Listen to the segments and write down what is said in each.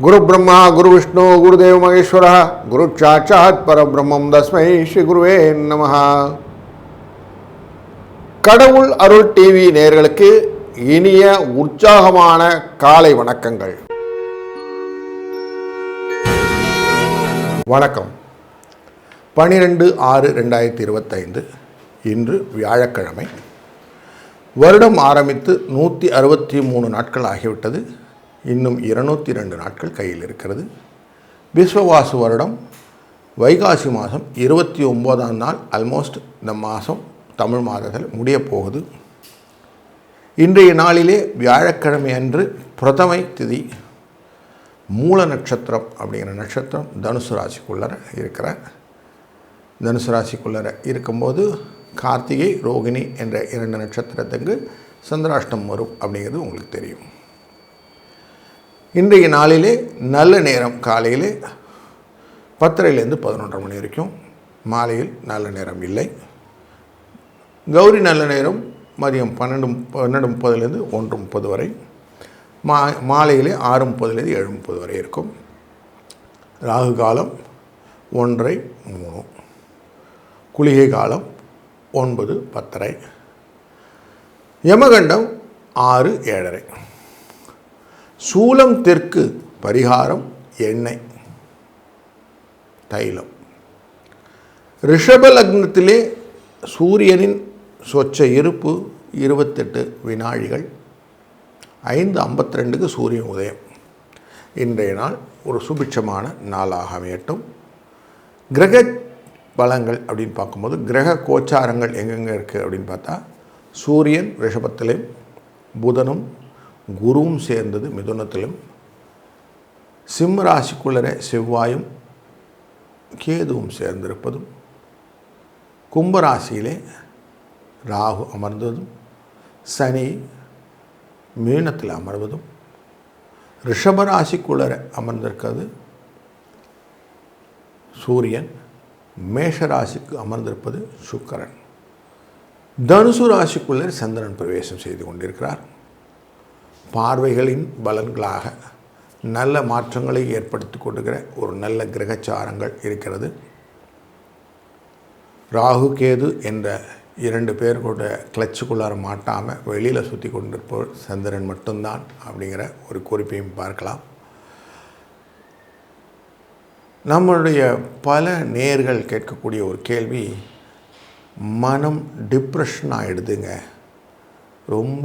குரு பிரம்மா குரு விஷ்ணு குருதேவ மகேஸ்வர குரு சாட்சாத் பரபிரம்மம் தஸ்மை ஸ்ரீ குருவே நமஹ. கடவுள் அருள் டிவி நேயர்களுக்கு இனிய உற்சாகமான காலை வணக்கங்கள். வணக்கம். 12/6/2025 இன்று வியாழக்கிழமை. வருடம் ஆரம்பித்து 163 நாட்கள் ஆகிவிட்டது. இன்னும் 202 நாட்கள் கையில் இருக்கிறது. விஸ்வவாசு வருடம் வைகாசி மாதம் 29ஆம் நாள் ஆல்மோஸ்ட் இந்த மாதம் தமிழ் மாதத்தில் முடிய போகுது. இன்றைய நாளிலே வியாழக்கிழமை அன்று பிரதமை திதி, மூல நட்சத்திரம் அப்படிங்கிற நட்சத்திரம் தனுசு ராசிக்குள்ளர இருக்கிற தனுசு ராசிக்குள்ளர இருக்கும்போது கார்த்திகை ரோகிணி என்ற 2 நட்சத்திரத்துக்கு சந்திராஷ்டம் வரும் அப்படிங்கிறது உங்களுக்கு தெரியும். இன்றைய நாளிலே நல்ல நேரம் காலையிலே 10:30லேருந்து 11:30 மணி வரைக்கும், மாலையில் நல்ல நேரம் இல்லை. கௌரி நல்ல நேரம் மதியம் 12:30லேருந்து 1:30 வரை, மாலையிலே 6:30லேருந்து 7:30 வரை இருக்கும். ராகு காலம் 1:30-3, குளிகை காலம் 9:10, யமகண்டம் 6:7. சூலம் தெற்கு, பரிகாரம் எண்ணெய் தைலம். ரிஷப லக்னத்திலே சூரியனின் சொச்ச இருப்பு 28 வினாடிகள். 5:52க்கு சூரியன் உதயம். இன்றைய நாள் ஒரு சுபிட்சமான நாளாக அமையட்டும். கிரக பலங்கள் அப்படின்னு பார்க்கும்போது கிரக கோச்சாரங்கள் எங்கெங்கே இருக்குது அப்படின்னு பார்த்தா, சூரியன் ரிஷபத்திலும், புதனும் குருவும் சேர்ந்தது மிதுனத்திலும், சிம்ம ராசிக்குள்ளரே செவ்வாயும் கேதுவும் சேர்ந்திருப்பதும், கும்பராசியிலே ராகு அமர்ந்ததும், சனி மீனத்தில் அமர்வதும், ரிஷபராசிக்குள்ளர அமர்ந்திருக்கிறது சூரியன், மேஷராசிக்கு அமர்ந்திருப்பது சுக்கிரன், தனுசு ராசிக்குள்ளே சந்திரன் பிரவேசம் செய்து கொண்டிருக்கிறார். பார்வைகளின் பலன்களாக நல்ல மாற்றங்களை ஏற்படுத்தி கொடுக்கிற ஒரு நல்ல கிரகச்சாரங்கள் இருக்கிறது. ராகு கேது என்ற 2 பேர் கூட கிளச்சுக்குள்ளார மாட்டாமல் வெளியில் சுற்றி கொண்டிருப்பவர் சந்திரன் மட்டும்தான் அப்படிங்கிற ஒரு குறிப்பையும் பார்க்கலாம். நம்மளுடைய பல நேயர்கள் கேட்கக்கூடிய ஒரு கேள்வி, மனம் டிப்ரெஷன் ஆகிடுதுங்க, ரொம்ப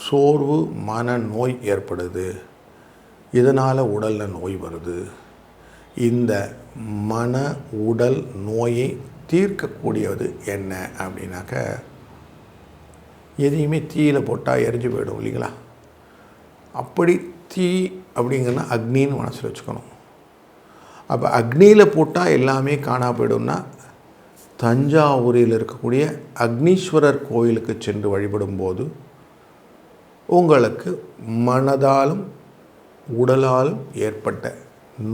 சோர்வு மன நோய் ஏற்படுது, இதனால் உடலில் நோய் வருது. இந்த மன உடல் நோயை தீர்க்கக்கூடியது என்ன அப்படின்னாக்க, எதையுமே தீயில் போட்டால் எரிஞ்சு போயிடும் இல்லைங்களா? அப்படி தீ அப்படிங்கன்னா அக்னின்னு மனசில் வச்சுக்கணும். அப்போ அக்னியில் போட்டால் எல்லாமே காணா போயிடும்னா, தஞ்சாவூரில் இருக்கக்கூடிய அக்னீஸ்வரர் கோயிலுக்கு சென்று வழிபடும்போது உங்களுக்கு மனதாலும் உடலாலும் ஏற்பட்ட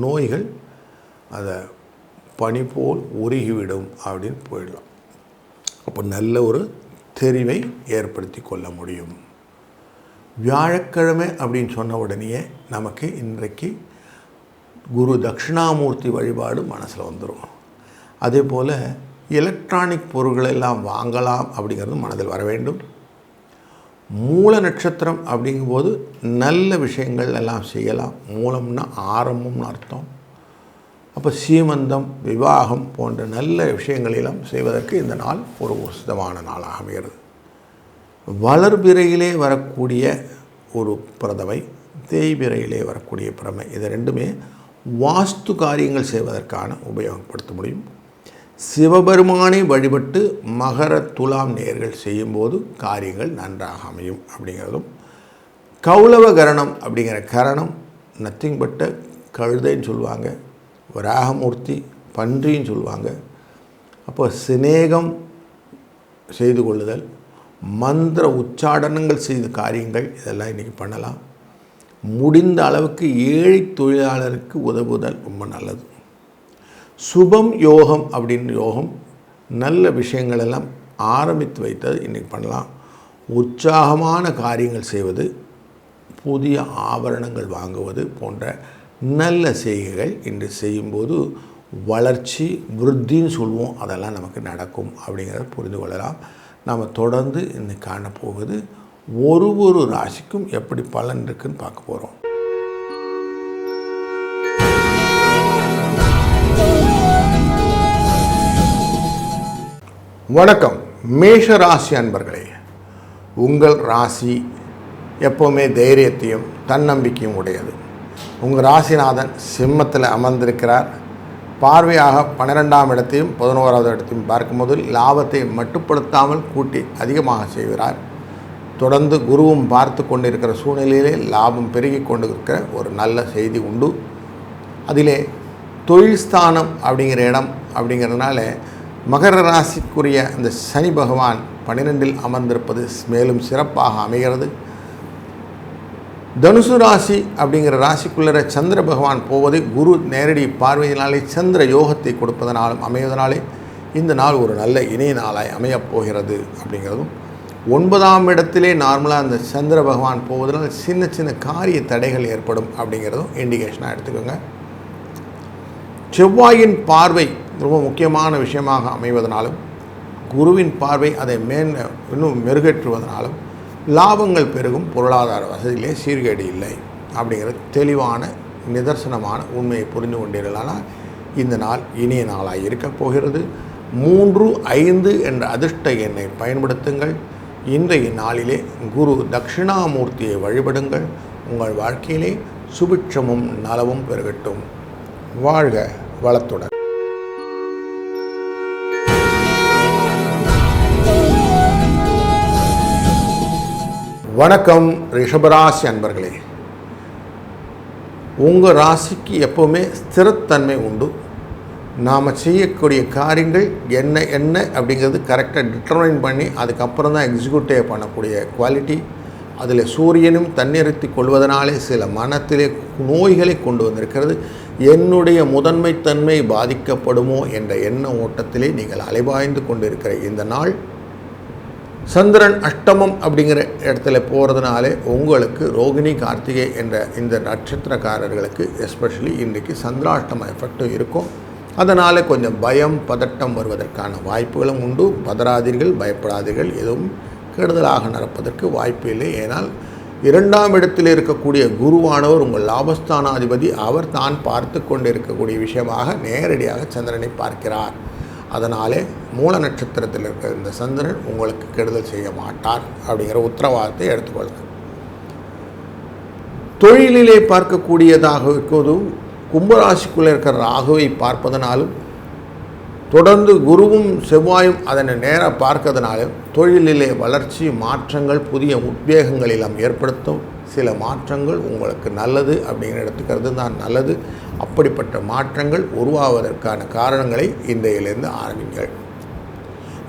நோய்கள் அதை பனி போல் உருகிவிடும் அப்படின்னு போயிடலாம். அப்போ நல்ல ஒரு தெரிவை ஏற்படுத்தி கொள்ள முடியும். வியாழக்கிழமை அப்படின்னு சொன்ன உடனேயே நமக்கு இன்றைக்கு குரு தட்சிணாமூர்த்தி வழிபாடு மனசில் வந்துடும். அதே போல் எலக்ட்ரானிக் பொருட்களெல்லாம் வாங்கலாம் அப்படிங்கிறது மனதில் வர வேண்டும். மூல நட்சத்திரம் அப்படிங்கும்போது நல்ல விஷயங்கள் எல்லாம் செய்யலாம். மூலம்னா ஆரம்பம்னு அர்த்தம். அப்போ சீமந்தம், விவாகம் போன்ற நல்ல விஷயங்களெல்லாம் செய்வதற்கு இந்த நாள் ஒரு உசிதமான நாளாக அமைகிறது. வளர்பிறையிலே வரக்கூடிய ஒரு பிரதமை, தேய்பிறையிலே வரக்கூடிய பிரமை, இது ரெண்டுமே வாஸ்து காரியங்கள் செய்வதற்கான உபயோகப்படுத்த முடியும். சிவபெருமானை வழிபட்டு மகர துலாம் நேர்கள் செய்யும்போது காரியங்கள் நன்றாக அமையும் அப்படிங்கிறதும், கௌளவ கரணம் அப்படிங்கிற கரணம் நத்திங் பட்ட கழுதைன்னு சொல்லுவாங்க, வராகமூர்த்தி பன்றின்னு சொல்லுவாங்க. அப்போ சிநேகம் செய்து கொள்ளுதல், மந்திர உச்சாடனங்கள் செய்த காரியங்கள் இதெல்லாம் இன்றைக்கி பண்ணலாம். முடிந்த அளவுக்கு ஏழை தொழிலாளருக்கு உதவுதல் ரொம்ப நல்லது. சுபம் யோகம் அப்படின்னு யோகம், நல்ல விஷயங்கள் எல்லாம் ஆரம்பித்து வைத்தது இன்றைக்கி பண்ணலாம். உற்சாகமான காரியங்கள் செய்வது புதிய ஆபரணங்கள் வாங்குவது போன்ற நல்ல செய்கைகள் இன்று செய்யும்போது வளர்ச்சி விருத்தின்னு சொல்லுவோம், அதெல்லாம் நமக்கு நடக்கும் அப்படிங்கிறத புரிந்து கொள்ளலாம். நாம் தொடர்ந்து இன்னைக்கு காணப்போகுது ஒரு ராசிக்கும் எப்படி பலன் இருக்குன்னு பார்க்க போகிறோம். வணக்கம் மேஷ ராசி அன்பர்களே. உங்கள் ராசி எப்போவுமே தைரியத்தையும் தன்னம்பிக்கையும் உடையது. உங்கள் ராசிநாதன் சிம்மத்தில் அமர்ந்திருக்கிறார். பார்வையாக 12ஆம் இடத்தையும் 11ஆவது இடத்தையும் பார்க்கும்போது லாபத்தை மட்டுப்படுத்தாமல் கூட்டி அதிகமாக செய்கிறார். தொடர்ந்து குருவும் பார்த்து கொண்டிருக்கிற சூழ்நிலையிலே லாபம் பெருகி கொண்டிருக்கிற ஒரு நல்ல செய்தி உண்டு. அதிலே தொழில் ஸ்தானம் அப்படிங்கிற இடம் அப்படிங்கிறதுனால மகர ராசிக்குரிய அந்த சனி பகவான் 12இல் அமர்ந்திருப்பது மேலும் சிறப்பாக அமைகிறது. தனுசு ராசி அப்படிங்கிற ராசிக்குள்ளே சந்திர பகவான் போவது குரு நேரடி பார்வையினாலே சந்திர யோகத்தை கொடுப்பதனாலும் அமைவதனாலே இந்த நாள் ஒரு நல்ல இணைய நாளாய் அமையப்போகிறது அப்படிங்கிறதும், 9ஆம் இடத்திலே நார்மலாக அந்த சந்திர பகவான் போவதனால் சின்ன சின்ன காரிய தடைகள் ஏற்படும் அப்படிங்கிறதும் இண்டிகேஷனாக எடுத்துக்கோங்க. செவ்வாயின் பார்வை ரொம்ப முக்கியமான விஷயமாக அமைவதனாலும் குருவின் பார்வை அதை இன்னும் மெருகேற்றுவதனாலும் லாபங்கள் பெருகும், பொருளாதார வசதியிலே சீர்கேடு இல்லை அப்படிங்கிற தெளிவான நிதர்சனமான உண்மையை புரிந்து கொண்டீர்களானால் இந்த நாள் இனிய நாளாக இருக்கப் போகிறது. 3, 5 என்ற அதிர்ஷ்ட எண்ணை பயன்படுத்துங்கள். இன்றைய நாளிலே குரு தட்சிணாமூர்த்தியை வழிபடுங்கள். உங்கள் வாழ்க்கையிலே சுபிட்சமும் நலவும் பெருகட்டும். வாழ்க வளத்துடன். வணக்கம் ரிஷபராசி அன்பர்களே. உங்கள் ராசிக்கு எப்போவுமே ஸ்திரத்தன்மை உண்டு. நாம் செய்யக்கூடிய காரியங்கள் என்ன அப்படிங்கிறது கரெக்டாக டிட்டர்மைன் பண்ணி அதுக்கப்புறம் தான் எக்ஸிக்யூட்டிவ் பண்ணக்கூடிய குவாலிட்டி. அதில் சூரியனும் தன்னிறுத்தி கொள்வதனாலே சில மனத்திலே நோய்களை கொண்டு வந்திருக்கிறது. என்னுடைய முதன்மைத்தன்மை பாதிக்கப்படுமோ என்ற எண்ண ஓட்டத்திலே நீங்கள் அலைபாய்ந்து கொண்டிருக்கிற இந்த நாள் சந்திரன் அஷ்டமம் அப்படிங்கிற இடத்துல போகிறதுனாலே உங்களுக்கு ரோகிணி கார்த்திகை என்ற இந்த நட்சத்திரக்காரர்களுக்கு எஸ்பெஷலி இன்றைக்கு சந்திராஷ்டம எஃபெக்டும் இருக்கும். அதனால் கொஞ்சம் பயம் பதட்டம் வருவதற்கான வாய்ப்புகளும் உண்டு. பதறாதீர்கள், பயப்படாதீர்கள், எதுவும் கெடுதலாக நடப்பதற்கு வாய்ப்பு இல்லை. ஏனால் 2ஆம் இடத்தில் இருக்கக்கூடிய குருவானவர் உங்கள் லாபஸ்தானாதிபதி, அவர் தான் பார்த்து கொண்டு இருக்கக்கூடிய விஷயமாக நேரடியாக சந்திரனை பார்க்கிறார். அதனாலே மூல நட்சத்திரத்தில் இருக்கிற இந்த சந்திரன் உங்களுக்கு கெடுதல் செய்ய மாட்டார் அப்படிங்கிற உத்தரவாதத்தை எடுத்துக்கொள்ளுங்கள். தொழிலிலே பார்க்கக்கூடியதாக இருக்குவதும் கும்பராசிக்குள்ளே இருக்கிற ராகுவை பார்ப்பதனாலும் தொடர்ந்து குருவும் செவ்வாயும் அதனை நேராக பார்க்கறதுனாலும் தொழிலிலே வளர்ச்சி மாற்றங்கள் புதிய உத்வேகங்கள் எல்லாம் ஏற்படுத்தும். சில மாற்றங்கள் உங்களுக்கு நல்லது அப்படிங்கிற எடுத்துக்கிறது தான் நல்லது. அப்படிப்பட்ட மாற்றங்கள் உருவாவதற்கான காரணங்களை இன்றையிலிருந்து ஆரம்பிங்கள்.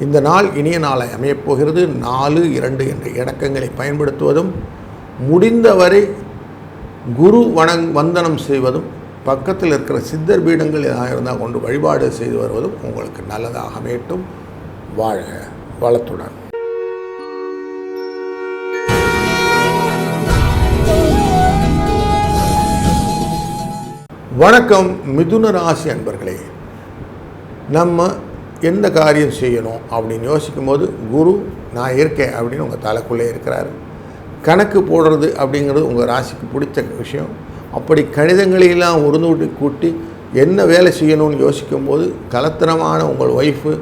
இந்த நாள் இனிய நாளை அமையப்போகிறது. 4, 2 என்ற இணக்கங்களை பயன்படுத்துவதும், முடிந்தவரை குரு வந்தனம் செய்வதும், பக்கத்தில் இருக்கிற சித்தர் பீடங்கள் எதாக இருந்தால் கொண்டு வழிபாடு செய்து வருவதும் உங்களுக்கு நல்லதாக அமையட்டும். வாழ்க வளத்துடன். வணக்கம் மிதுன ராசி அன்பர்களே. நம்ம எந்த காரியம் செய்யணும் அப்படின்னு யோசிக்கும் போது குரு நான் இருக்கேன் அப்படின்னு உங்கள் தலைக்குள்ளே இருக்கிறார். கணக்கு போடுறது அப்படிங்கிறது உங்கள் ராசிக்கு பிடிச்ச விஷயம். அப்படி கணிதங்களையெல்லாம் உருண்டு கூட்டி என்ன வேலை செய்யணும்னு யோசிக்கும்போது கலத்தனமான உங்கள் ஒய்ஃபு,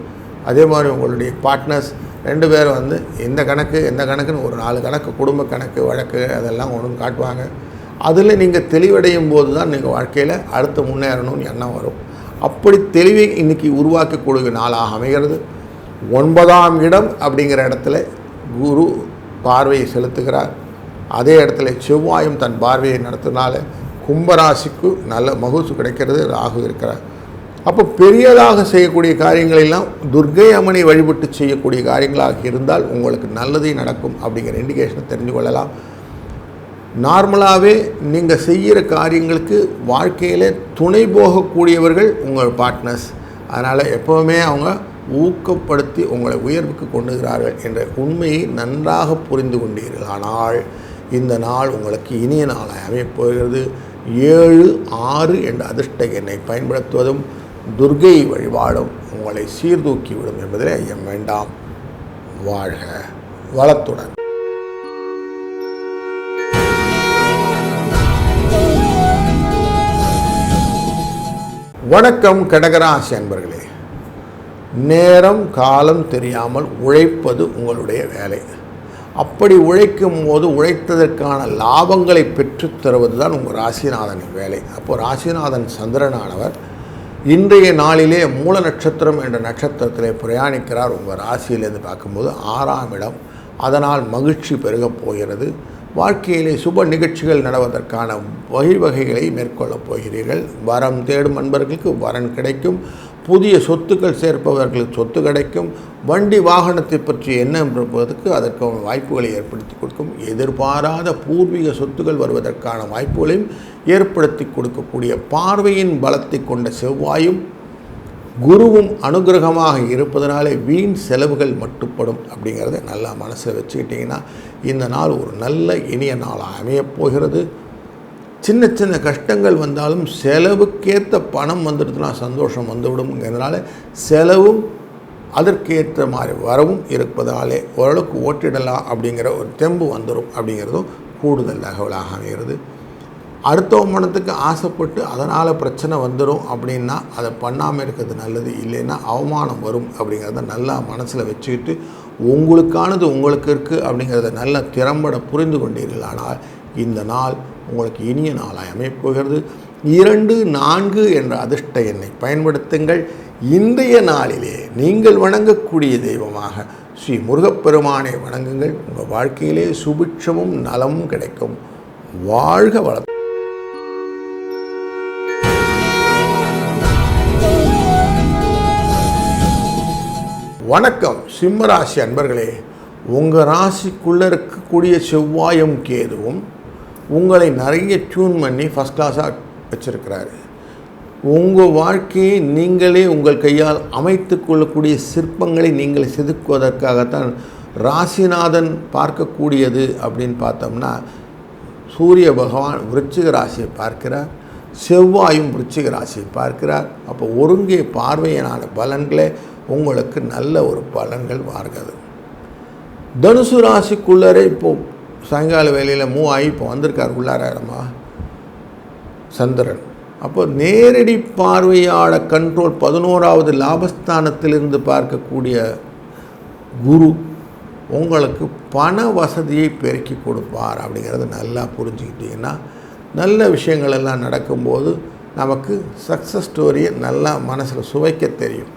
அதே மாதிரி உங்களுடைய பார்ட்னர்ஸ் 2 பேரும் எந்த கணக்குன்னு ஒரு 4 கணக்கு, குடும்ப கணக்கு வழக்கு அதெல்லாம் ஒன்று காட்டுவாங்க. அதில் நீங்கள் தெளிவடையும் போது தான் நீங்கள் வாழ்க்கையில் அடுத்து முன்னேறணும்னு எண்ணம் வரும். அப்படி தெளிவை இன்றைக்கி உருவாக்கக்கூடிய நாளாக அமைகிறது. 9ஆம் இடம் அப்படிங்கிற இடத்துல குரு பார்வையை செலுத்துகிறார். அதே இடத்துல செவ்வாயும் தன் பார்வையை நடத்தினால கும்பராசிக்கு நல்ல மகுசு கிடைக்கிறது. ராகு இருக்கிறார். அப்போ பெரியதாக செய்யக்கூடிய காரியங்களெல்லாம் துர்க்கை அம்மனை வழிபட்டு செய்யக்கூடிய காரியங்களாக இருந்தால் உங்களுக்கு நல்லதே நடக்கும் அப்படிங்கிற இண்டிகேஷனை தெரிஞ்சு கொள்ளலாம். நார்மலாகவே நீங்கள் செய்கிற காரியங்களுக்கு வாழ்க்கையில் துணை போகக்கூடியவர்கள் உங்கள் பார்ட்னர்ஸ். அதனால் எப்போவுமே அவங்க ஊக்கப்படுத்தி உங்களை உயர்வுக்கு கொண்டுகிறார்கள் என்ற உண்மையை நன்றாக புரிந்து கொண்டீர்கள். ஆனால் இந்த நாள் உங்களுக்கு இனிய நாளாக அமையப்போகிறது. 7-6 என்ற அதிர்ஷ்ட எண்ணை பயன்படுத்துவதும் துர்க்கை வழிபாடும் உங்களை சீர்தூக்கிவிடும் என்பதில் ஐயம் வேண்டாம். வாழ்க வளத்துடன். வணக்கம் கடகராசி அன்பர்களே. நேரம் காலம் தெரியாமல் உழைப்பது உங்களுடைய வேலை. அப்படி உழைக்கும் போது உழைத்ததற்கான லாபங்களை பெற்றுத் தருவது தான் உங்கள் ராசிநாதனின் வேலை. அப்போது ராசிநாதன் சந்திரனானவர் இன்றைய நாளிலே மூல நட்சத்திரம் என்ற நட்சத்திரத்திலே பிரயாணிக்கிறார். உங்கள் ராசியிலேருந்து பார்க்கும்போது 6ஆம் இடம். அதனால் மகிழ்ச்சி பெருகப் போகிறது. வாழ்க்கையிலே சுப நிகழ்ச்சிகள் நடவதற்கான வழிவகைகளை மேற்கொள்ளப் போகிறீர்கள். வரம் தேடும் நண்பர்களுக்கு வரன் கிடைக்கும். புதிய சொத்துக்கள் சேர்ப்பவர்களுக்கு சொத்து கிடைக்கும். வண்டி வாகனத்தை பற்றி எண்ணம் இருப்பதற்கு அதற்கான வாய்ப்புகளை ஏற்படுத்தி கொடுக்கும். எதிர்பாராத பூர்வீக சொத்துக்கள் வருவதற்கான வாய்ப்புகளையும் ஏற்படுத்தி கொடுக்கக்கூடிய பார்வையின் பலத்தை கொண்ட செவ்வாயும் குருவும் அனுகிரகமாக இருப்பதனாலே வீண் செலவுகள் மட்டுப்படும். அப்படிங்கிறத நல்லா மனசில் வச்சுக்கிட்டிங்கன்னா இந்த நாள் ஒரு நல்ல இனிய நாளாக அமையப்போகிறது. சின்ன சின்ன கஷ்டங்கள் வந்தாலும் செலவுக்கேற்ற பணம் வந்துடுதுன்னா சந்தோஷம் வந்துவிடும்ங்கிறதுனால செலவும் அதற்கேற்ற மாதிரி வரவும் இருப்பதாலே ஓரளவுக்கு ஓட்டிடலாம் அப்படிங்கிற ஒரு தெம்பு வந்துடும். அப்படிங்கிறதும் கூடுதல் தகவலாக அமைகிறது. அடுத்த மனத்துக்கு ஆசைப்பட்டு அதனால் பிரச்சனை வந்துடும் அப்படின்னா அதை பண்ணாமல் இருக்கிறது நல்லது. இல்லைன்னா அவமானம் வரும். அப்படிங்கிறத நல்லா மனசில் வச்சுக்கிட்டு உங்களுக்கானது உங்களுக்கு இருக்குது அப்படிங்கிறத நல்லா திறம்பட புரிந்து கொண்டீர்களானால் இந்த நாள் உங்களுக்கு இனிய நாளாக அமையப்போகிறது. 2-4 என்ற அதிர்ஷ்ட எண்ணை பயன்படுத்துங்கள். இன்றைய நாளிலே நீங்கள் வணங்கக்கூடிய தெய்வமாக ஸ்ரீ முருகப்பெருமானை வணங்குங்கள். உங்கள் வாழ்க்கையிலே சுபிட்சமும் நலமும் கிடைக்கும். வாழ்க வளம். வணக்கம் சிம்மராசி அன்பர்களே. உங்கள் ராசிக்குள்ளே இருக்கக்கூடிய செவ்வாயும் கேதுவும் உங்களை நிறைய டியூன் பண்ணி ஃபஸ்ட் கிளாஸாக வச்சுருக்கிறாரு. உங்கள் வாழ்க்கையை நீங்களே உங்கள் கையால் அமைத்து கொள்ளக்கூடிய சிற்பங்களை நீங்கள் செதுக்குவதற்காகத்தான் ராசிநாதன் பார்க்கக்கூடியது. அப்படின்னு பார்த்தோம்னா சூரிய பகவான் விருச்சிக ராசியை பார்க்கிறார், செவ்வாயும் விருச்சிக ராசியை பார்க்கிறார். அப்போ ஒருங்கே பார்வையினான பலன்களே உங்களுக்கு நல்ல ஒரு பலன்கள் வார்கிறது. தனுசு ராசிக்குள்ளரே இப்போது சாயங்கால வேலையில் மூவ் ஆகி இப்போ வந்திருக்கார் உள்ளாரமா சந்திரன். அப்போ நேரடி பார்வையாள கண்ட்ரோல் 11வது லாபஸ்தானத்திலிருந்து பார்க்கக்கூடிய குரு உங்களுக்கு பண வசதியை பெருக்கி கொடுப்பார். அப்படிங்கிறது நல்லா புரிஞ்சுக்கிட்டிங்கன்னா நல்ல விஷயங்கள் எல்லாம் நடக்கும்போது நமக்கு சக்ஸஸ் ஸ்டோரியை நல்லா மனசில் சுவைக்க தெரியும்.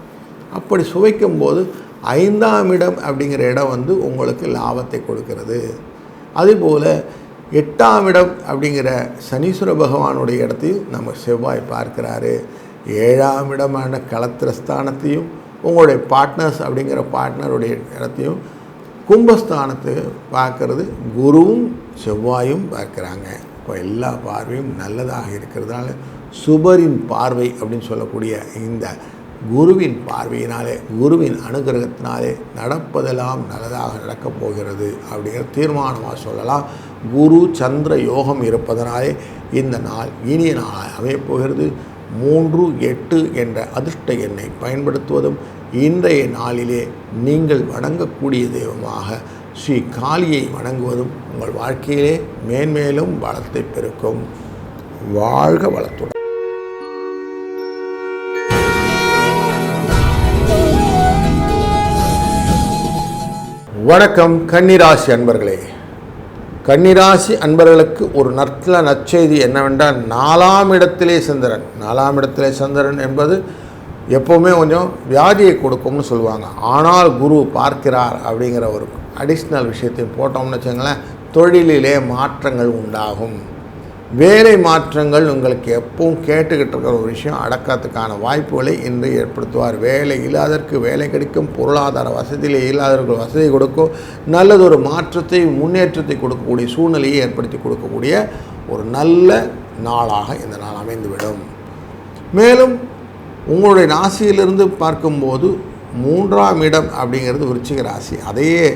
அப்படி சுவைக்கும்போது 5ஆம் இடம் அப்படிங்கிற இடம் உங்களுக்கு லாபத்தை கொடுக்கிறது. அதுபோல் 8ஆம் இடம் அப்படிங்கிற சனீஸ்வர பகவானுடைய இடத்தையும் நம்ம செவ்வாய் பார்க்குறாரு. 7ஆம் இடமான களத்திரஸ்தானத்தையும் உங்களுடைய பார்ட்னர்ஸ் அப்படிங்கிற பார்ட்னருடைய இடத்தையும் கும்பஸ்தானத்தை பார்க்கறது குருவும் செவ்வாயும் பார்க்குறாங்க. இப்போ எல்லா பார்வையும் நல்லதாக இருக்கிறதுனால சுபரின் பார்வை அப்படின்னு சொல்லக்கூடிய இந்த குருவின் பார்வையினாலே குருவின் அனுகிரகத்தினாலே நடப்பதெல்லாம் நல்லதாக நடக்கப் போகிறது அப்படிங்கிற தீர்மானமாக சொல்லலாம். குரு சந்திர யோகம் இருப்பதனாலே இந்த நாள் இனிய நாளாக அமையப்போகிறது. 3-8 என்ற அதிர்ஷ்ட எண்ணை பயன்படுத்துவதும் இன்றைய நாளிலே நீங்கள் வணங்கக்கூடிய தெய்வமாக ஸ்ரீ காளியை வணங்குவதும் உங்கள் வாழ்க்கையிலே மேன்மேலும் வளத்தை பெருக்கும். வாழ்க வளத்துடன். வணக்கம் கன்னிராசி அன்பர்களே. கன்னிராசி அன்பர்களுக்கு ஒரு நற்செய்தி என்னவென்றால் 4ஆம் இடத்திலே சந்திரன். 4ஆம் இடத்திலே சந்திரன் என்பது எப்போவுமே கொஞ்சம் வியாதியை கொடுக்கும்னு சொல்லுவாங்க. ஆனால் குரு பார்க்கிறார் அப்படிங்கிற ஒரு அடிஷ்னல் விஷயத்தையும் போட்டோம்னு வச்சுங்களேன், தொழிலிலே மாற்றங்கள் உண்டாகும். வேலை மாற்றங்கள் உங்களுக்கு எப்பவும் கேட்டுக்கிட்டு இருக்கிற ஒரு விஷயம் அடக்கத்துக்கான வாய்ப்புகளை இன்று ஏற்படுத்துவார். வேலை இல்லாதற்கு வேலை கிடைக்கும், பொருளாதார வசதியிலே இல்லாதவர்கள் வசதி கொடுக்கும், நல்லதொரு மாற்றத்தை முன்னேற்றத்தை கொடுக்கக்கூடிய சூழ்நிலையை ஏற்படுத்தி கொடுக்கக்கூடிய ஒரு நல்ல நாளாக இந்த நாள் அமைந்துவிடும். மேலும் உங்களுடைய ராசியிலிருந்து பார்க்கும்போது 3ஆம் இடம் அப்படிங்கிறது விருச்சிக ராசி. அதையே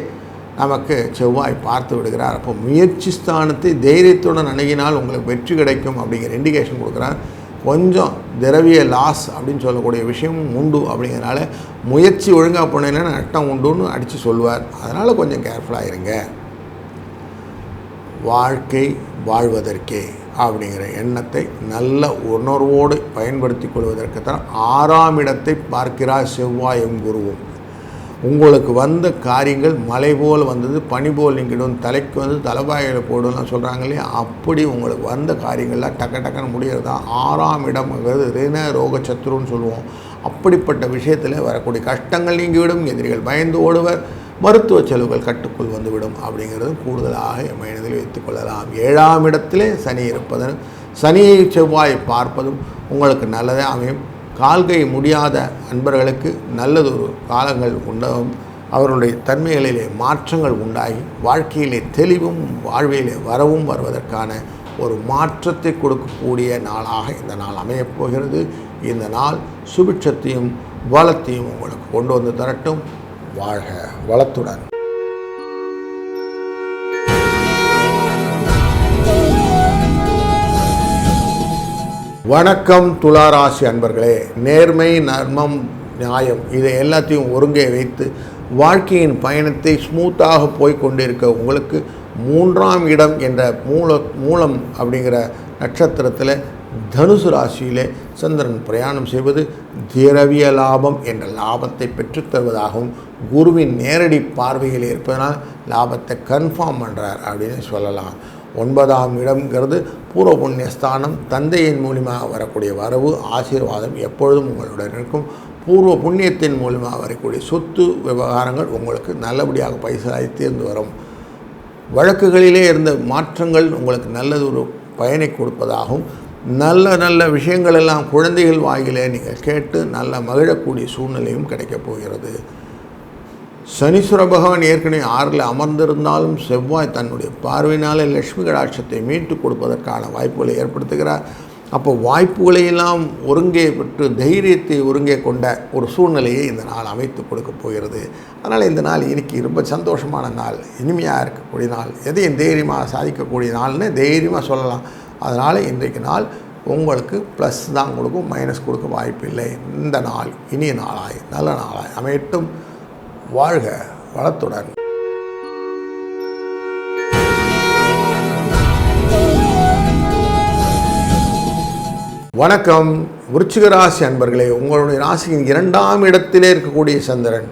நமக்கு செவ்வாய் பார்த்து விடுகிறார். அப்போ முயற்சி ஸ்தானத்தை தைரியத்துடன் அணுகினால் உங்களுக்கு வெற்றி கிடைக்கும் அப்படிங்கிற இண்டிகேஷன் கொடுக்குறார். கொஞ்சம் திரவிய லாஸ் அப்படின்னு சொல்லக்கூடிய விஷயமும் உண்டு. அப்படிங்கிறனால முயற்சி ஒழுங்காக போனீங்கன்னா நட்டம் உண்டுன்னு அடித்து சொல்லுவார். அதனால் கொஞ்சம் கேர்ஃபுல்லாக இருங்க. வாழ்க்கை வாழ்வதற்கே அப்படிங்கிற எண்ணத்தை நல்ல உணர்வோடு பயன்படுத்தி கொள்வதற்கு தான் 6ஆம் இடத்தை பார்க்கிறார் செவ்வாயும் குருவும். உங்களுக்கு வந்த காரியங்கள் மலை போல் வந்தது, பனி போல் நீங்கிடும், தலைக்கு வந்து தலைபாயில் போடும்லாம் சொல்கிறாங்க இல்லையா, அப்படி உங்களுக்கு வந்த காரியங்கள்லாம் டக்குன்னு முடிகிறது தான் 6ஆம் இடம்ங்கிறது ரிண ரோக சத்துருன்னு சொல்லுவோம். அப்படிப்பட்ட விஷயத்தில் வரக்கூடிய கஷ்டங்கள் நீங்கிவிடும், எதிரிகள் பயந்து ஓடுவர், மருத்துவ செலவுகள் கட்டுக்குள் வந்துவிடும். அப்படிங்கிறது கூடுதலாக மனதில் வைத்துக் கொள்ளலாம். 7ஆம் இடத்திலே சனி இருப்பதும் சனியை செவ்வாயை பார்ப்பதும் உங்களுக்கு நல்லதே அமையும். கால்கை முடியாத அன்பர்களுக்கு நல்லதொரு காலங்கள் உண்டாகும். அவருடைய தன்மைகளிலே மாற்றங்கள் உண்டாகி வாழ்க்கையிலே தெளிவும் வாழ்விலே வரவும் வருவதற்கான ஒரு மாற்றத்தை கொடுக்கக்கூடிய நாளாக இந்த நாள் அமையப்போகிறது. இந்த நாள் சுபிட்சத்தையும் வளத்தையும் உங்களுக்கு கொண்டு வந்து தரட்டும். வாழ்க வளத்துடன். வணக்கம் துளாராசி அன்பர்களே. நேர்மை, நர்மம், நியாயம் இதை எல்லாத்தையும் ஒருங்கே வைத்து வாழ்க்கையின் பயணத்தை ஸ்மூத்தாக போய்கொண்டிருக்க உங்களுக்கு 3ஆம் இடம் என்ற மூலம் அப்படிங்கிற நட்சத்திரத்தில் தனுசு ராசியிலே சந்திரன் பிரயாணம் செய்வது திரவிய லாபம் என்ற லாபத்தை பெற்றுத்தருவதாகவும் குருவின் நேரடி பார்வையில் இருப்பதனால் லாபத்தை கன்ஃபார்ம் பண்ணுறார் அப்படின்னு சொல்லலாம். 9ஆம் இடம்ங்கிறது பூர்வ புண்ணியஸ்தானம். தந்தையின் மூலியமாக வரக்கூடிய வரவு ஆசீர்வாதம் எப்பொழுதும் உங்களுடன் இருக்கும். பூர்வ புண்ணியத்தின் மூலியமாக வரக்கூடிய சொத்து விவகாரங்கள் உங்களுக்கு நல்லபடியாக பைசாய் தீர்ந்து வரும். வழக்குகளிலே இருந்த மாற்றங்கள் உங்களுக்கு நல்லதொரு பயனை கொடுப்பதாகவும் நல்ல விஷயங்கள் எல்லாம் குழந்தைகள் வாயிலே நீங்கள் கேட்டு நல்ல மகிழக்கூடிய சூழ்நிலையும் கிடைக்கப் போகிறது. சனீஸ்வர பகவான் ஏற்கனவே 6ல் அமர்ந்திருந்தாலும் செவ்வாய் தன்னுடைய பார்வையினாலே லட்சுமி கடாட்சத்தை மீட்டு கொடுப்பதற்கான வாய்ப்புகளை ஏற்படுத்துகிறார். அப்போ வாய்ப்புகளையெல்லாம் ஒருங்கே பெற்று தைரியத்தை ஒருங்கே கொண்ட ஒரு சூழ்நிலையை இந்த நாள் அமைத்து கொடுக்க போகிறது. அதனால் இந்த நாள் இன்றைக்கி ரொம்ப சந்தோஷமான நாள், இனிமையாக இருக்கக்கூடிய நாள், எதையும் தைரியமாக சாதிக்கக்கூடிய நாள்னு தைரியமாக சொல்லலாம். அதனால் இன்றைக்கு நாள் உங்களுக்கு ப்ளஸ் தான் கொடுக்கும், மைனஸ் கொடுக்க வாய்ப்பில்லை. இந்த நாள் இனிய நாளாய் நல்ல நாளாய் அமையட்டும். வாழ்க வளத்துடன். வணக்கம் விருச்சிக ராசி அன்பர்களே. உங்களுடைய ராசியின் 2ஆம் இடத்திலே இருக்கக்கூடிய சந்திரன்,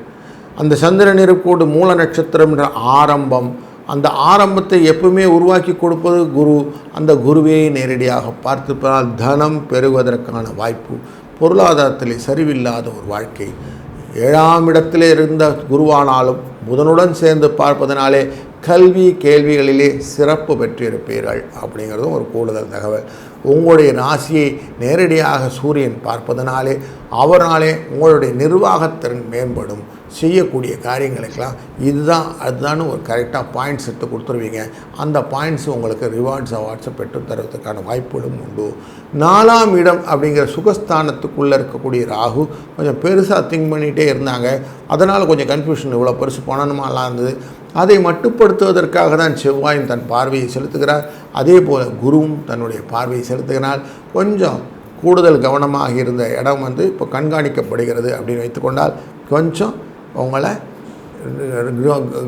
அந்த சந்திரன் இருக்கக்கூடிய மூல நட்சத்திரம் என்ற ஆரம்பம், அந்த ஆரம்பத்தை எப்பவுமே உருவாக்கி கொடுப்பது குரு. அந்த குருவே நேரடியாக பார்த்துப்பதால் தனம் பெறுவதற்கான வாய்ப்பு, பொருளாதாரத்தில் சரிவில்லாத ஒரு வாழ்க்கை. 7ஆம் இடத்திலே இருந்த குருவானாலும் புதனுடன் சேர்ந்து பார்ப்பதனாலே கல்வி கேள்விகளிலே சிறப்பு பெற்றிருப்பீர்கள் அப்படிங்கிறதும் ஒரு கூடுதல் தகவல். உங்களுடைய ராசியை நேரடியாக சூரியன் பார்ப்பதனாலே அவராலே உங்களுடைய நிர்வாகத்திறன் மேம்படும். செய்யக்கூடிய காரியங்களுக்கெல்லாம் அதுதான் ஒரு கரெக்டாக பாயிண்ட்ஸ் எடுத்து கொடுத்துருவீங்க. அந்த பாயிண்ட்ஸ் உங்களுக்கு ரிவார்ட்ஸ் அவார்ட்ஸை பெற்றுத்தருவதற்கான வாய்ப்புகளும் உண்டு. 4ஆம் இடம் அப்படிங்கிற சுகஸ்தானத்துக்குள்ளே இருக்கக்கூடிய ராகு கொஞ்சம் பெருசாக திங்க் பண்ணிகிட்டே இருந்தாங்க. அதனால் கொஞ்சம் கன்ஃபியூஷன், இவ்வளோ பெருசு பண்ணணுமாலாம் இருந்தது. அதை மட்டுப்படுத்துவதற்காக தான் செவ்வாயும் தன் பார்வையை செலுத்துகிறார். அதே போல் குருவும் தன்னுடைய பார்வையை செலுத்துகிறார். கொஞ்சம் கூடுதல் கவனமாக இருந்த இடம் இப்போ கண்காணிக்கப்படுகிறது அப்படின்னு வைத்துக்கொண்டால் கொஞ்சம் உங்களை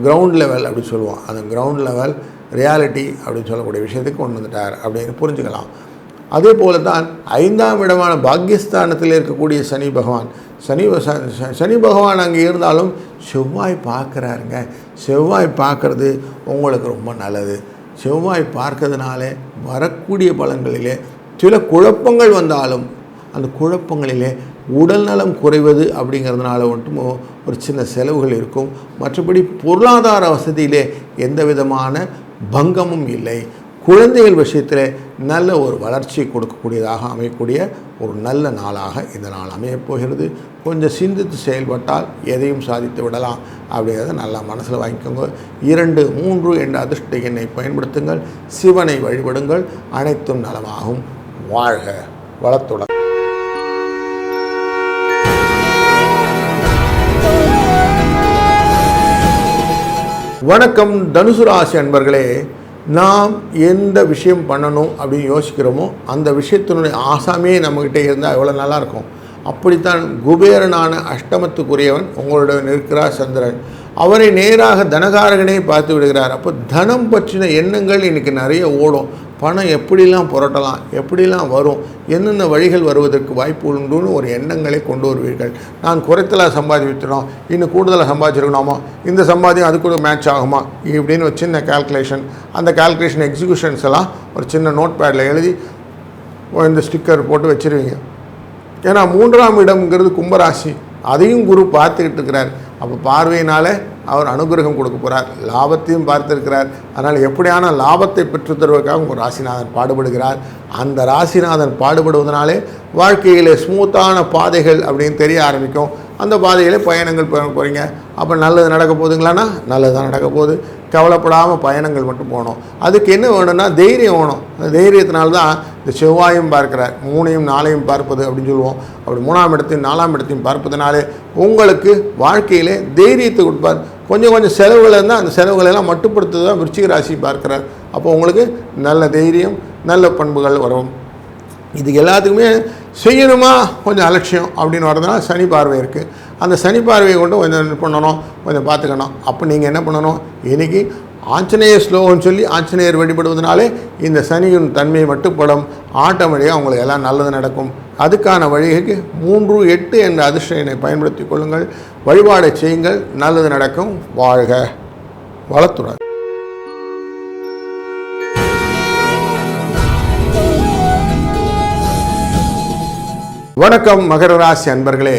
கிரவுண்ட் லெவல் அப்படின்னு சொல்லுவோம், அந்த கிரவுண்ட் லெவல் ரியாலிட்டி அப்படின்னு சொல்லக்கூடிய விஷயத்துக்கு கொண்டு வந்துட்டார் அப்படின்னு புரிஞ்சுக்கலாம். அதே போல தான் 5ஆம் இடமான பாக்யஸ்தானத்தில் இருக்கக்கூடிய சனி பகவான் அங்கே இருந்தாலும் செவ்வாய் பார்க்குறாருங்க. செவ்வாய் பார்க்குறது உங்களுக்கு ரொம்ப நல்லது. செவ்வாய் பார்க்கறதுனாலே வரக்கூடிய பலன்களிலே சில குழப்பங்கள் வந்தாலும் அந்த குழப்பங்களிலே உடல் நலம் குறைவது அப்படிங்கிறதுனால மட்டும் ஒரு சின்ன செலவுகள் இருக்கும். மற்றபடி பொருளாதார வசதியிலே எந்த விதமான பங்கமும் இல்லை. குழந்தைகள் விஷயத்தில் நல்ல ஒரு வளர்ச்சியை கொடுக்கக்கூடியதாக அமையக்கூடிய ஒரு நல்ல நாளாக இந்த நாள் அமையப்போகிறது. கொஞ்சம் சிந்தித்து செயல்பட்டால் எதையும் சாதித்து விடலாம் அப்படிங்கிறத நல்லா மனசில் வாங்கிக்கோங்க. 2, 3 என்ற அதிர்ஷ்ட எண்ணை பயன்படுத்துங்கள். சிவனை வழிபடுங்கள். அனைத்தும் நலமாகும். வாழ்க வளத்துடன். வணக்கம் தனுசு ராசி அன்பர்களே. நாம் எந்த விஷயம் பண்ணணும் அப்படின்னு யோசிக்கிறோமோ அந்த விஷயத்தினுடைய ஆசாமே நம்மக்கிட்ட இருந்தால் எவ்வளோ நல்லாயிருக்கும். அப்படித்தான் குபேரனான அஷ்டமத்துக்குரியவன் உங்களுடன் இருக்கிறார் சந்திரன். அவரை நேராக தனகாரகனே பார்த்து விடுகிறார். அப்போ தனம் பற்றின எண்ணங்கள் இன்றைக்கி நிறைய ஓடும். பணம் எப்படிலாம் புரட்டலாம், எப்படிலாம் வரும், என்னென்ன வழிகள் வருவதற்கு வாய்ப்பு உண்டுன்னு ஒரு எண்ணங்களை கொண்டு வருவீர்கள். நான் குறைத்தலாக சம்பாதிச்சிடணும், இன்னும் கூடுதலாக சம்பாதிச்சிருக்கணுமா, இந்த சம்பாதியம் அது கூட மேட்ச் ஆகுமா இப்படின்னு ஒரு சின்ன கால்குலேஷன். அந்த கால்குலேஷன் எக்ஸிக்யூஷன்ஸ் எல்லாம் ஒரு சின்ன நோட் பேடில் எழுதி இந்த ஸ்டிக்கர் போட்டு வச்சுருவீங்க. ஏன்னா 3ஆம் இடம்ங்கிறது கும்பராசி, அதையும் குரு பார்த்துக்கிட்டு இருக்கிறார். அப்போ பார்வையினாலே அவர் அனுகிரகம் கொடுக்க போகிறார், லாபத்தையும் பார்த்துருக்கிறார். அதனால் எப்படியான லாபத்தை பெற்றுத்தருவதற்காக உங்கள் ராசிநாதன் பாடுபடுகிறார். அந்த ராசிநாதன் பாடுபடுவதனாலே வாழ்க்கையில் ஸ்மூத்தான பாதைகள் அப்படின்னு தெரிய ஆரம்பிக்கும். அந்த பாதையிலே பயணங்கள் போகிறீங்க. அப்போ நல்லது நடக்க போகுதுங்களான்னா நல்லது தான் நடக்க போகுது. கவலைப்படாமல் பயணங்கள் மட்டும் போகணும். அதுக்கு என்ன வேணும்னா தைரியம் வேணும். அந்த தைரியத்தினால்தான் இந்த செவ்வாயும் பார்க்கிறார், 3ஐயும் 4ஐயும் பார்ப்பது அப்படின்னு சொல்லுவோம். அப்படி 3ஆம் இடத்தையும் 4ஆம் இடத்தையும் பார்ப்பதனாலே உங்களுக்கு வாழ்க்கையிலே தைரியத்தை கொடுப்பார். கொஞ்சம் செலவுகள் இருந்தால் அந்த செலவுகளெல்லாம் மட்டுப்படுத்துதான் விருச்சிக ராசி பார்க்கிறார். அப்போ உங்களுக்கு நல்ல தைரியம், நல்ல பண்புகள் வரும். இது எல்லாத்துக்குமே செய்யணுமா கொஞ்சம் அலட்சியம் அப்படின்னு வரதுனால சனி பார்வை இருக்குது. அந்த சனி பார்வையை கொண்டு கொஞ்சம் பண்ணணும், கொஞ்சம் பார்த்துக்கணும். அப்போ நீங்கள் என்ன பண்ணணும், இன்றைக்கி ஆஞ்சநேயர் ஸ்லோகம் சொல்லி ஆஞ்சநேயர் வழிபடுவதனாலே இந்த சனியின் தன்மை மட்டுப்படும். ஆட்டோமேட்டிக்காக உங்களுக்கு எல்லாம் நல்லது நடக்கும். அதுக்கான வழிகளுக்கு 3-8 என்ற அதிர்ஷ்ட எண்ணை பயன்படுத்தி கொள்ளுங்கள். வழிபாடை செய்யுங்கள், நல்லது நடக்கும். வாழ்க வளத்துடன். வணக்கம் மகர ராசி அன்பர்களே.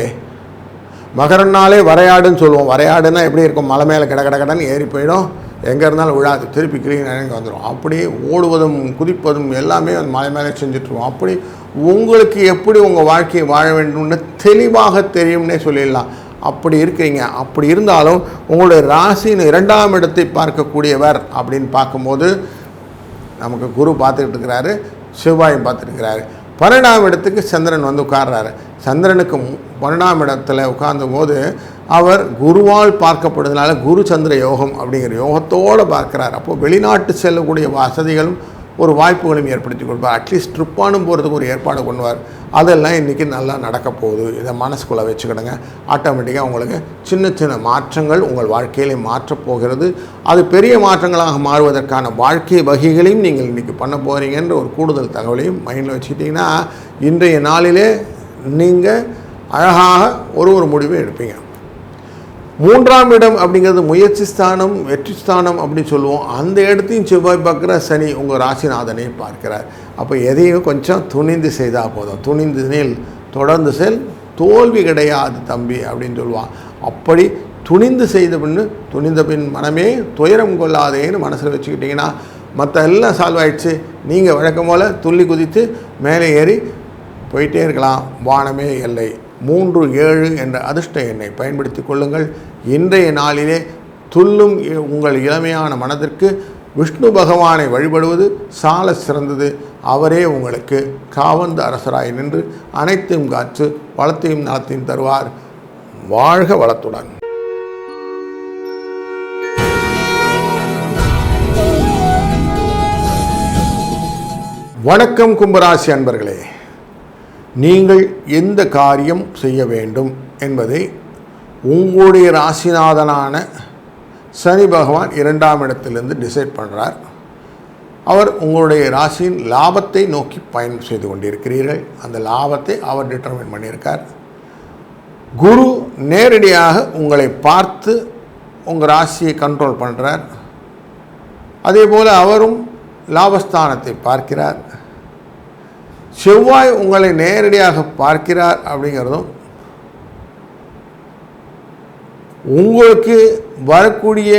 மகரனாலே வரையாடுன்னு சொல்லுவோம். வரையாடுன்னா எப்படி இருக்கும், மலை மேலே கடன்னு ஏறி போயிடும், எங்கே இருந்தாலும் விழாது, திருப்பி கிளீனாக இங்கே வந்துடும். அப்படி ஓடுவதும் குதிப்பதும் எல்லாமே அந்த மலை மேலே செஞ்சுட்ருவோம். அப்படி உங்களுக்கு எப்படி உங்கள் வாழ்க்கையை வாழ வேண்டும்னு தெளிவாக தெரியும்னே சொல்லிடலாம். அப்படி இருக்கிறீங்க. அப்படி இருந்தாலும் உங்களுடைய ராசியின் 2ஆம் இடத்தை பார்க்கக்கூடியவர் அப்படின்னு பார்க்கும்போது நமக்கு குரு பார்த்துக்கிட்டு இருக்கிறாரு, செவ்வாயும் பார்த்துருக்கிறாரு. 12ஆம் இடத்துக்கு சந்திரன் வந்து உட்கார்றாரு. சந்திரனுக்கு 12ஆம் இடத்துல உட்கார்ந்த போது அவர் குருவால் பார்க்கப்படுறதுனால குரு சந்திர யோகம் அப்படிங்கிற யோகத்தோடு பார்க்குறார். அப்போது வெளிநாட்டு செல்லக்கூடிய வசதிகளும் ஒரு வாய்ப்புகளும் ஏற்படுத்தி கொடுப்பார். அட்லீஸ்ட் ட்ரிப்பானும் போகிறதுக்கு ஒரு ஏற்பாடு பண்ணுவார். அதெல்லாம் இன்றைக்கி நல்லா நடக்க போகுது. இதை மனசுக்குள்ளே வச்சுக்கிடுங்க. ஆட்டோமேட்டிக்காக உங்களுக்கு சின்ன சின்ன மாற்றங்கள் உங்கள் வாழ்க்கையிலே மாற்றப் போகிறது. அது பெரிய மாற்றங்களாக மாறுவதற்கான வாழ்க்கை வகைகளையும் நீங்கள் இன்றைக்கி பண்ண போகிறீங்கன்ற ஒரு கூடுதல் தகவலையும் மைண்டில் வச்சுக்கிட்டிங்கன்னா இன்றைய நாளிலே நீங்கள் அழகாக ஒரு முடிவை எடுப்பீங்க. 3ஆம் இடம் அப்படிங்கிறது முயற்சி ஸ்தானம், வெற்றி ஸ்தானம் அப்படின்னு சொல்லுவோம். அந்த இடத்தையும் செவ்வாய் பார்க்குற சனி உங்கள் ராசிநாதனை பார்க்கிறார். அப்போ எதையும் கொஞ்சம் துணிந்து செய்தால் போதும். துணிந்து நில், தொடர்ந்து செல், தோல்வி கிடையாது தம்பி அப்படின்னு சொல்லுவான். அப்படி துணிந்து செய்த பின்னு துணிந்த பின் மனமே துயரம் கொள்ளாதேன்னு மனசில் வச்சுக்கிட்டிங்கன்னா மற்ற எல்லாம் சால்வ் ஆகிடுச்சு. நீங்கள் வழக்கம் போல் துள்ளி குதித்து மேலே ஏறி போயிட்டே இருக்கலாம். வானமே எல்லை. 3-7 என்ற அதிர்ஷ்ட எண்ணை பயன்படுத்தி கொள்ளுங்கள். இன்றைய நாளிலே துள்ளும் உங்கள் இளமையான மனதிற்கு விஷ்ணு பகவானை வழிபடுவது சால சிறந்தது. அவரே உங்களுக்கு காவந்த அரசராய் நின்று அனைத்தையும் காற்று வளத்தையும் நலத்தையும் தருவார். வாழ்க வளத்துடன். வணக்கம் கும்பராசி அன்பர்களே. நீங்கள் எந்த காரியம் செய்ய வேண்டும் என்பதை உங்களுடைய ராசிநாதனான சனி பகவான் 2ஆம் இடத்திலிருந்து டிசைட் பண்ணுறார். அவர் உங்களுடைய ராசியின் லாபத்தை நோக்கி பயணம் செய்து கொண்டிருக்கிறீர்கள். அந்த லாபத்தை அவர் டிட்டர்மைன் பண்ணியிருக்கார். குரு நேரடியாக உங்களை பார்த்து உங்கள் ராசியை கண்ட்ரோல் பண்ணுறார். அதே போல் அவரும் லாபஸ்தானத்தை பார்க்கிறார். செவ்வாய் உங்களை நேரடியாக பார்க்கிறார். அப்படிங்கிறதும் உங்களுக்கு வரக்கூடிய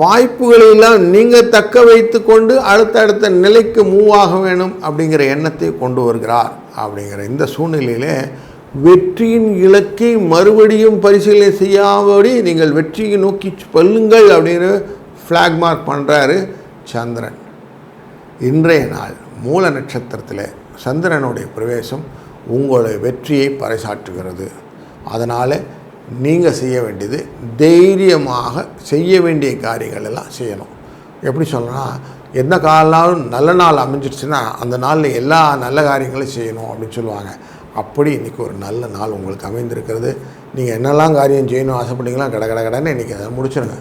வாய்ப்புகளெல்லாம் நீங்கள் தக்க வைத்து கொண்டு அடுத்தடுத்த நிலைக்கு மூவ் ஆக வேணும் அப்படிங்கிற எண்ணத்தை கொண்டு வருகிறார். அப்படிங்கிற இந்த சூழ்நிலையில் வெற்றியின் இலக்கை மறுபடியும் பரிசீலனை செய்யாதபடி நீங்கள் வெற்றியை நோக்கி செல்லுங்கள் அப்படின்னு ஃப்ளாக் மார்க் பண்ணுறாரு சந்திரன். இன்றைய நாள் மூல நட்சத்திரத்தில் சந்திரனுடைய பிரவேசம் உங்களுடைய வெற்றியை பறைசாற்றுகிறது. அதனால் நீங்கள் செய்ய வேண்டியது தைரியமாக செய்ய வேண்டிய காரியங்கள் எல்லாம் செய்யணும். எப்படி சொல்லணும்னா, எந்த காலம் நல்ல நாள் அமைஞ்சிடுச்சுன்னா அந்த நாளில் எல்லா நல்ல காரியங்களையும் செய்யணும் அப்படின்னு சொல்லுவாங்க. அப்படி இன்றைக்கி ஒரு நல்ல நாள் உங்களுக்கு அமைந்திருக்கிறது. நீங்கள் என்னெல்லாம் காரியம் செய்யணும் ஆசைப்பட்டீங்களா கடன்னு இன்றைக்கி அதை முடிச்சிடுங்க.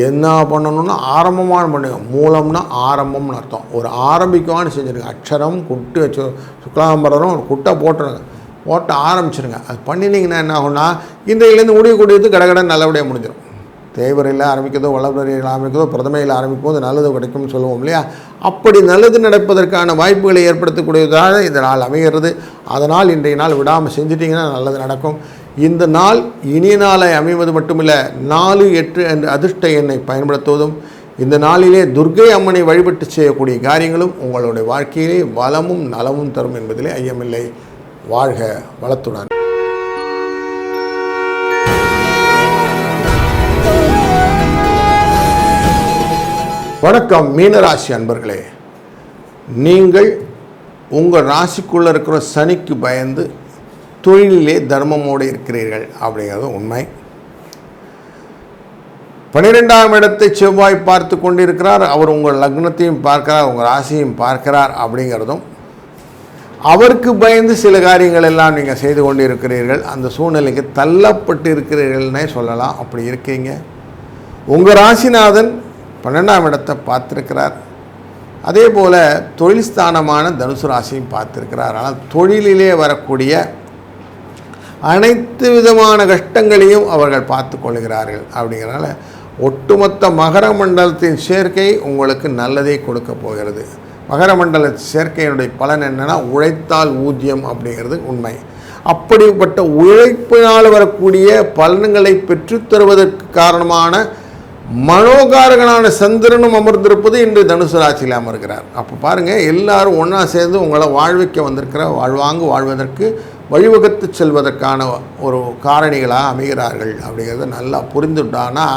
என்ன பண்ணணும்னா ஆரம்பமான பண்ணுங்க. மூலம்னா ஆரம்பம்னு அர்த்தம். ஒரு ஆரம்பிக்குவான்னு செஞ்சுருங்க. அக்ஷரம் குட்டு வச்சு சுக்லாம்பரம் ஒரு குட்டை போட்டுருங்க, போட்டு ஆரம்பிச்சிருங்க. அது பண்ணினீங்கன்னா என்ன ஆகும்னா இன்றையிலேருந்து முடியக்கூடியது கடகடன் நல்லபடியாக முடிஞ்சிடும். தேவரையில் ஆரம்பிக்கிறதோ வளவரையில் ஆரம்பிக்கிறதோ பிரதமையில் ஆரம்பிக்கும் போது நல்லது கிடைக்கும்னு சொல்லுவோம் இல்லையா? அப்படி நல்லது நடப்பதற்கான வாய்ப்புகளை ஏற்படுத்தக்கூடியதாக இந்த நாள் அமைகிறது. அதனால் இன்றைய நாள் விடாமல் செஞ்சிட்டிங்கன்னா நல்லது நடக்கும். இந்த நாள் இனிய நாளை அமைவது மட்டுமில்லை, 4, 8 என்ற அதிர்ஷ்ட எண்ணை பயன்படுத்துவதும், இந்த நாளிலே துர்க்கை அம்மனை வழிபட்டு செய்யக்கூடிய காரியங்களும் உங்களுடைய வாழ்க்கையிலே வளமும் நலமும் தரும் என்பதிலே ஐயமில்லை. வாழ்க வளத்துடன். வணக்கம் மீனராசி அன்பர்களே. நீங்கள் உங்கள் ராசிக்குள்ளே இருக்கிற சனிக்கு பயந்து தொழிலிலே தர்மமோடு இருக்கிறீர்கள் அப்படிங்கிறது உண்மை. 12ஆம் இடத்தை செவ்வாய் பார்த்து கொண்டிருக்கிறார். அவர் உங்கள் லக்னத்தையும் பார்க்கிறார், உங்கள் ராசியையும் பார்க்கிறார் அப்படிங்கிறதும், அவருக்கு பயந்து சில காரியங்கள் எல்லாம் நீங்கள் செய்து கொண்டு இருக்கிறீர்கள். அந்த சூழ்நிலைக்கு தள்ளப்பட்டு இருக்கிறீர்கள்னே சொல்லலாம். அப்படி இருக்கீங்க. உங்கள் ராசிநாதன் 12ஆம் இடத்தை பார்த்துருக்கிறார். அதே போல் தொழில் ஸ்தானமான தனுசு ராசியும் பார்த்துருக்கிறார். ஆனால் தொழிலிலே வரக்கூடிய அனைத்து விதமான கஷ்டங்களையும் அவர்கள் பார்த்து கொள்கிறார்கள். அப்படிங்கிறனால ஒட்டுமொத்த மகர மண்டலத்தின் சேர்க்கை உங்களுக்கு நல்லதை கொடுக்க போகிறது. மகர மண்டல சேர்க்கையினுடைய பலன் என்னென்னா உழைத்தால் ஊதியம் அப்படிங்கிறது உண்மை. அப்படிப்பட்ட உழைப்பினால் வரக்கூடிய பலன்களை பெற்றுத்தருவதற்கு காரணமான மனோகாரகனான சந்திரனும் அமர்ந்திருப்பது இன்று தனுசு ராசியில் அமர்கிறார். அப்போ பாருங்கள், எல்லாரும் ஒன்றா சேர்ந்து உங்களை வாழ்விக்க வந்திருக்கிற வாழ்வதற்கு வழிவகுத்து செல்வதற்கான ஒரு காரணிகளாக அமைகிறார்கள். அப்படிங்கிறத நல்லா புரிந்துட்டானா,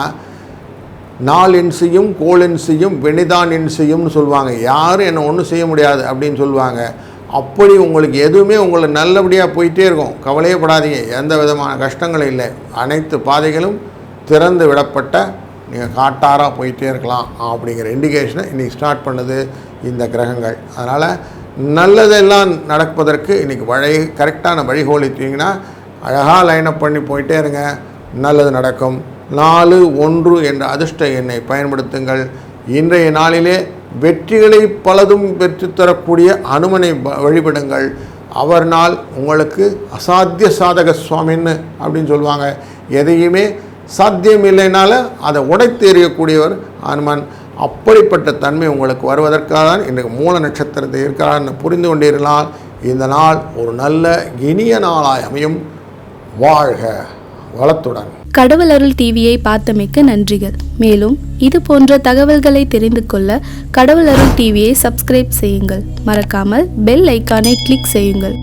நாளென் செய்யும் கோளென் செய்யும் வினைதான் என் செய்யும்னு சொல்லுவாங்க. யாரும் என்னை ஒன்றும் செய்ய முடியாது அப்படின்னு சொல்லுவாங்க. அப்படி உங்களுக்கு எதுவுமே உங்களை நல்லபடியாக போயிட்டே இருக்கும். கவலையே படாதீங்க. எந்த விதமான கஷ்டங்களும் இல்லை. அனைத்து பாதைகளும் திறந்து விடப்பட்ட நீங்கள் காட்டாராக போயிட்டே இருக்கலாம் அப்படிங்கிற இண்டிகேஷனை இன்றைக்கி ஸ்டார்ட் பண்ணுது இந்த கிரகங்கள். அதனால் நல்லதெல்லாம் நடப்பதற்கு இன்றைக்கி கரெக்டான வழிகோலித்தீங்கன்னா அழகாக லைனப் பண்ணி போயிட்டே இருங்க, நல்லது நடக்கும். 4, 1 என்ற அதிர்ஷ்ட எண்ணை பயன்படுத்துங்கள். இன்றைய நாளிலே வெற்றிகளை பலதும் பெற்றுத்தரக்கூடிய அனுமனை வழிபடுங்கள். அவர் நாள் உங்களுக்கு அசாத்திய சாதக சுவாமின்னு அப்படின்னு சொல்லுவாங்க. எதையுமே சாத்தியம் இல்லைனால அதை உடைத்து எறியக்கூடியவர் அனுமன். அப்படிப்பட்ட தன்மை உங்களுக்கு வருவதற்காக தான் இன்றைக்கு மூல நட்சத்திரத்தை இருக்கிறான்னு புரிந்து கொண்டிருந்தால் இந்த நாள் ஒரு நல்ல இனிய நாளாய் அமையும். வாழ்க வளத்துடன். கடவுள் அருள் டிவியை பார்த்தமைக்கு நன்றிகள். மேலும் இது போன்ற தகவல்களை தெரிந்து கொள்ள கடவுள் அருள் டிவியை சப்ஸ்கிரைப் செய்யுங்கள். மறக்காமல் பெல் ஐக்கானை கிளிக் செய்யுங்கள்.